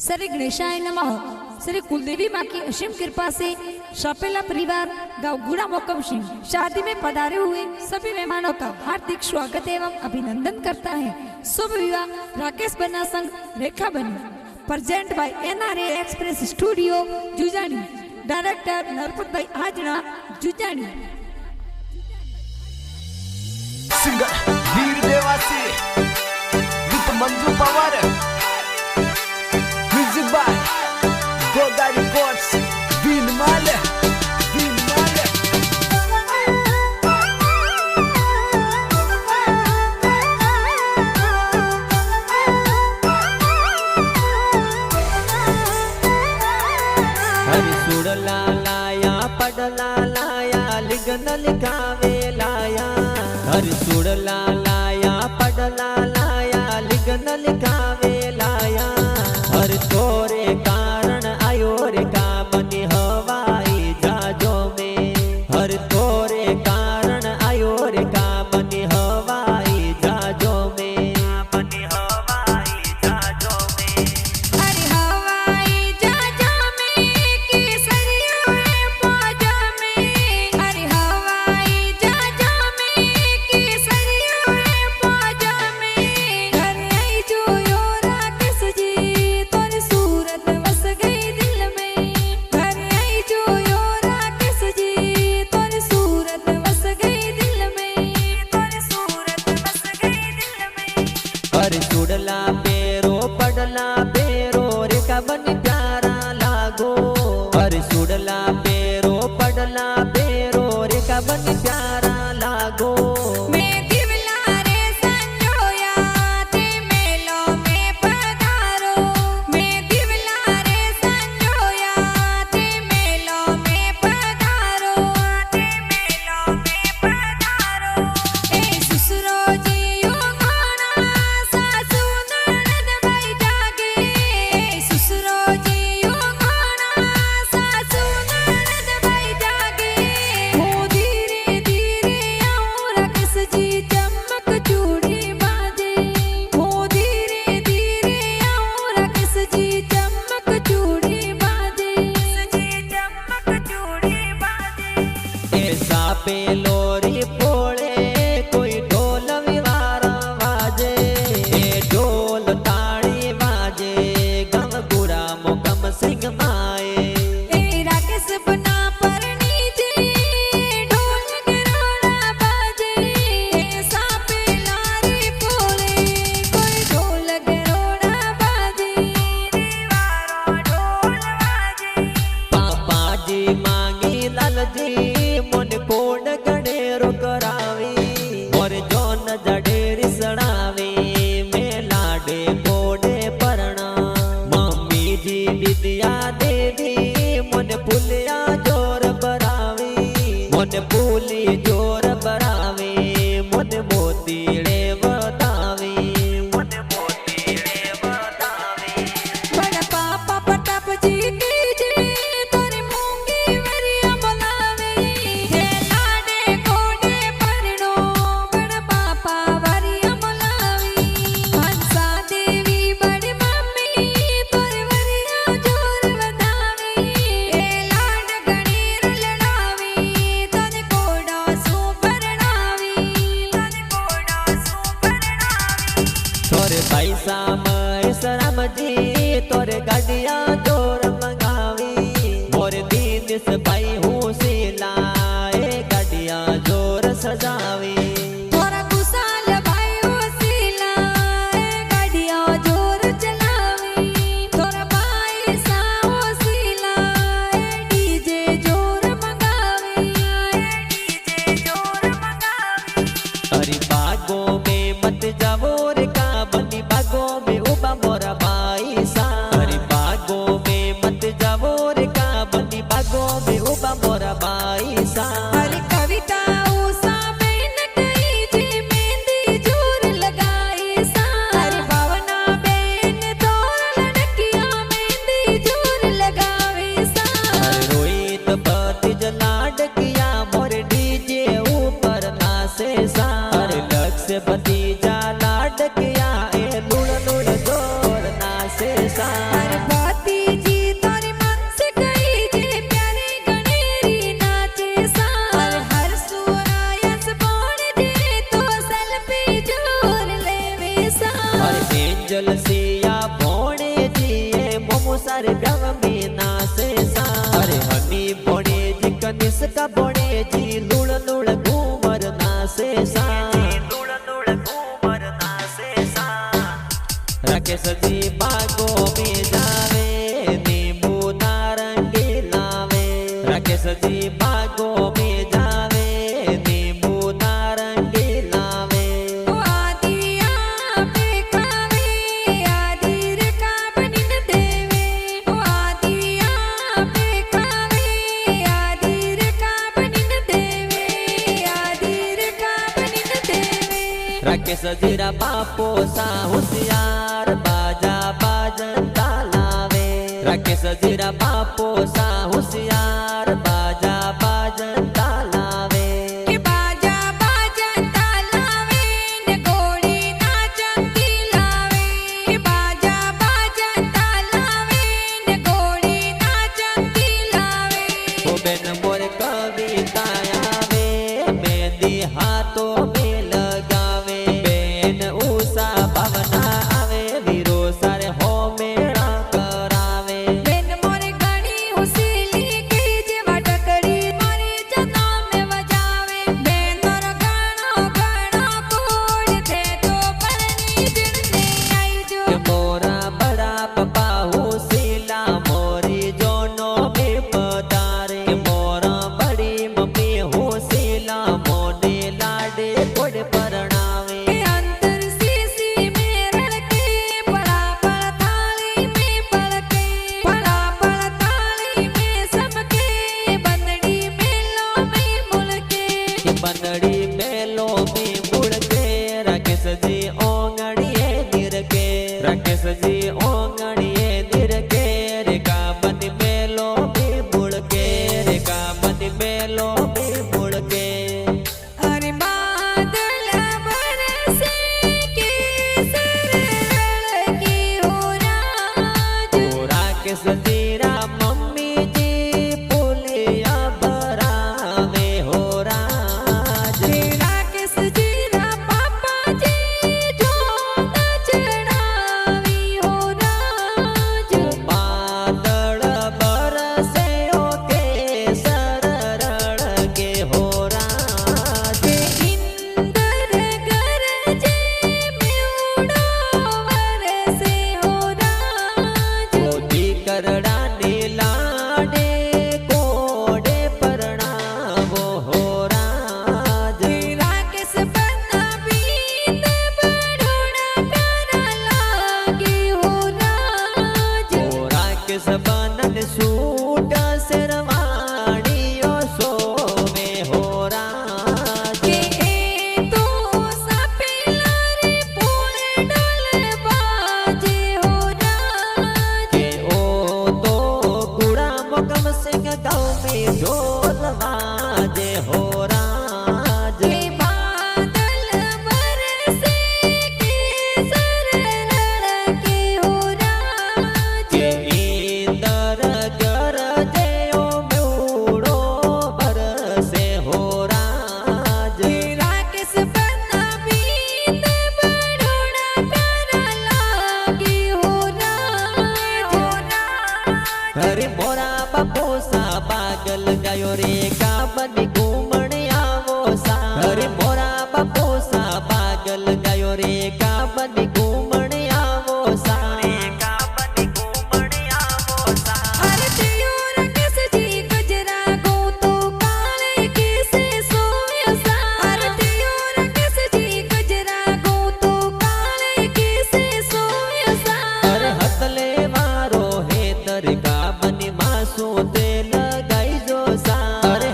श्री गणेशाय नमः। श्री कुलदेवी माँ की असीम कृपा से सपेला परिवार गांव गुड़ा मोकम सिंह शादी में पधारे हुए सभी मेहमानों का हार्दिक स्वागत एवं अभिनंदन करता है। शुभ विवाह राकेश बन्ना संग रेखा बनी। Present by NRA express studio Jujani. Director Narpat भाई Anjana Jujani. Singer Veer Dewasi with Manju Pawar. Music by Goga records. बीन माले हरि सुड़ला लाया पड़ला लाया लिगन लिखावे लाया। हरि सुड़ला लाया पड़ला लाया लिगन लिखावे लाया। हर तोरे कारण आयो रे कामनी हवाई जहाजों में। हर तोरे कारण आयो रे कामनी हवाई जहाजों में। हरि सुड़ला पेरो पड़ला पेरो रेखा बनी प्यारा लागो। हरि सुड़ला पेरो पड़ला पेरो रेखा बनी प्यारा लागो। पे लोरी पोड़े कोई ढोल विवारा वाजे। ए ढोल ताड़ी वाजे गम गुरा मोकम सिंह माए। ए राकेश बना परनी जे ढोल गिरोड़ा बाजे। ए सापे लारी पोड़े कोई ढोल गिरोड़ा बाजे। दीवारो ढोल बाजे। पापा जी मांगी लाल जी मन कोड गणेरो करावी। और जोन जडेरी सड़ावी में लाडे कोडे परणा। मम्मी जी विद्या देवी मन पुलिया जोर बरावी। मन पुली जोर बरावी मन मोतीड़े बतावी। मन मोतीड़े बतावी। बड़ा पापा प्रताप जी की जी तोरी मूंगी वरिया बोलावे। हे लाडे कोडे परनो बड़ा पापा वरिया बोलावी। हंसा देवी बड़ी मम्मी तोरी वरिया जोर बतावे। हे लाड गणेर लड़ावी तने कोडा सू परणावी। तने कोडा सू परणावी। तोरे पैसा राम जी तोरे गाड़िया जोर मंगावी। और दीन से भाई हूँ सिलाए गाड़िया जोर सजावी। तोरा कुशाल भाई वसीला गाड़िया जोर चलावी। तोरा भाई सा वसीला डीजे जोर मंगावी। डीजे जोर मंगावी। अरे बागों में मत जाओ रे का बनी बागों में उबा मोरा भाई सा। अरे बागों में मत जाओ रे का बनी बागों में उबा राकेश जीरा बापो सा होशियार बाजा बाजता लावे राकेश जीरा बापो सा होशियार बाजा बाजता लावे કે બાજા બાજતા લાવે ને ઘોડી નાચતી લાવે કે બાજા બાજતા લાવે ને ઘોડી નાચતી લાવે ओ बेन मोर कविता आवे मेहंदी हाथों में लगावे बेन उषा भावना आवे वीरो सारे हो मेरा करावे બેન મોરે ઘણી હુસીલી કે જેવા ટકડી મારી જતા મે વજાવે બેન મારો ઘણો ઘણો કોડ થે તો પરની દિલને આઈ જો કે મોरा बड़ा पप्पा होशिला मोरी जोनो में पधारे के मोरा बड़ी मम्मी होशिला मोने लाडे कोड परणावे એ અંતર સીસી મેરળ કે પળા પળ થાળી મે પળકે પળા પળ થાળી મે સબકે બંદડી મેલો મે મુલકે કે बनड़ी मेलो में मुड़ के राकेश जी ओंगड़िए दिर के राकेश जी ओंगड़िए दिर के रेखा बन मेलो में मुड़ के रेखा बन मेलो में मुड़ के अरे बादल बरसे केसर की हो राज ओ राकेश जीरा मम्मी जी पुलिया बरावे हो राज राकेश जीरा पापा जी जो चढ़ावी हो राज बादल बरसे ओ केसर रण के हो राज इंदर गरजे मेउडो वरसे हो राज मोदी करड़ा ने लाडे कोडे परणावो हो राज राकेश बन्ना बीत बड़ोड़ा करा लागे हो राज ओ राकेश बनन सूट शेरवाड़ियो सोवे हो राज के ए तो सपेला रे फूल डोल बाजे हो राज के ओ तो कुड़ा मोकम सिंह गाँव में ढोल बाजे हो राज के बादल बरसे केसर लड़के हो राज के इंदर गरजे ओ मेउड़ो बरसे हो राज राकेश बन्ना बीत बड़ोड़ा करा लागे हो राज अरे मोरा बापो सा पागल गयो रे का बनी घूमण आवो सा अरे मोरा बापो सा पागल गयो रे का बनी घूमण आवो सा का बनी घूमण आवो सा अरे तेयो राकेश जी गजरा गो तो काले कैसे सोयो सा अरे तेयो राकेश जी गजरा गो तो काले कैसे सोयो सा अरे हतले वारो हे तरका बनी मासू ते लगाई जो सा अरे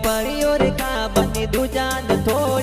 परियो रेखा बनी दूजा न थोड़ी